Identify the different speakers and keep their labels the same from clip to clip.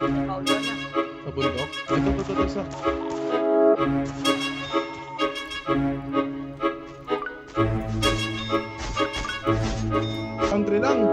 Speaker 1: Paulan na.
Speaker 2: Sa bundok? Ito, isa. Country lang.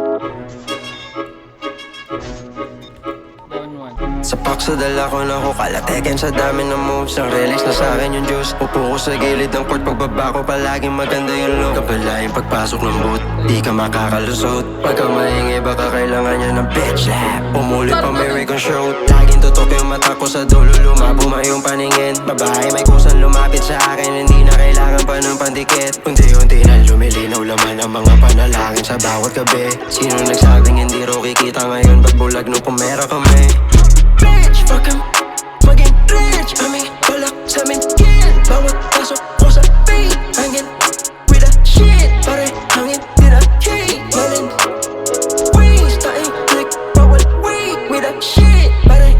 Speaker 3: Sa paksa dala ko na ko kalatekin sa dami ng moves. Ang relax na sa'kin yung juice. Upo ko sa gilid ng court, pagbaba ko palaging maganda yung look. Kapalaing pagpasok ng boot, di ka makakalusot. Pagka mahingi baka kailangan niya ng bitch slap. Pumulit pa may recon show. Laging tutok yung mata ko sa dulo, lumabuma yung paningin. Babae may kusang lumapit sa akin, hindi na kailangan pa ng pandikit. Unti-unti na lumilinaw laman ang mga panalangin sa bawat gabi. Sino nagsabing hindi ro kikita ngayon, ba't bulag nung pumera kami? Bitch, fuck em, maging rich. Ami, balak sa amin, kill. Bawat pasok ko sa beat, hangin with a shit. Pare, hangin, di na key. Malin, waste, taing click, bawal wait with a shit. Pare,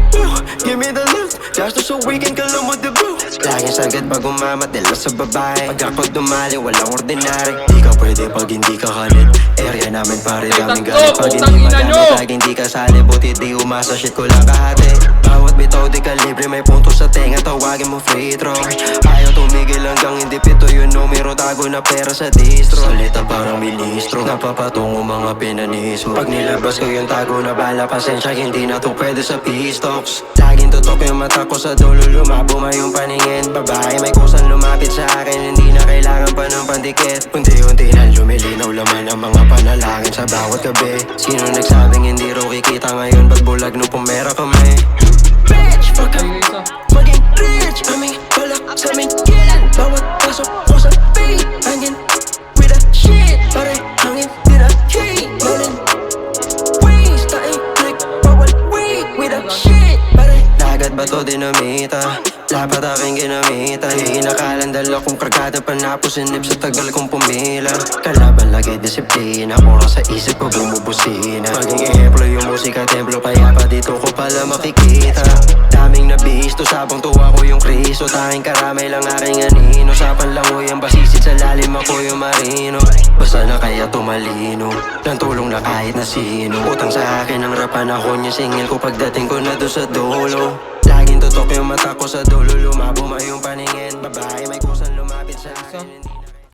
Speaker 3: give me the look, just so we can kalamod the boo. Laging sagad pag umamat, dala sa babae. Pag ako dumali, walang ordinary. Di ka pwede pag hindi ka halid. Area namin pare, daming galit. Pag hindi magamit, laging di kasali. Buti di umasa, shit ko lang kahati. Bawat bitaw di kalibre, may punto sa tenga. Tawagin mo free throw. Ayaw tumigil hanggang hindi pito yung numero. Tago na pera sa distro. Salita parang ministro, napapatungo mga pinaniso. Pag nilabas ko yung tago na bala, pasensya hindi na to pwede sa pistoks. Laging tutok yung mata ko sa dulo, lumabuma yung paningin. Babae may kusang lumapit sa akin, hindi na kailangan pa ng pandikit. Unti-unti na lumilinaw laman ang mga panalangin sa bawat gabi. Sino nagsabing hindi ro kikita ngayon, ba't bulag nung pumera kami? Bitch, fuck em, maging rich. Ami, balak sa amin, kill. Bawat pasok ko sa beat, hangin with a shit. Pare, hangin, di na key. Malin, waste, taing click, bawal wait with a shit. Pare, dagat ba to dinamita? Dapat aking ginamitan. Inakalandal akong kargada, panapos sinip sa tagal kong pumila. Kalaban lagi disiplina, oras sa isip ko bumubusina. Maging ehemplo yung musika, templo, kaya pa dito ko pala makikita. Daming nabisto, sabang tuwa ko yung kriso. Tanging karamay lang aking anino. Sapan lang mo yung basisit, sa lalim ako yung marino. Basta na kaya tumalino, nang tulong na kahit na sino. Utang sa akin ang rapan ako yung singil ko pagdating ko na doon sa dulo. Laging tutok yung mata ko sa dulo, lumabuma yung paningin. Babae may kusang lumapit sa akin.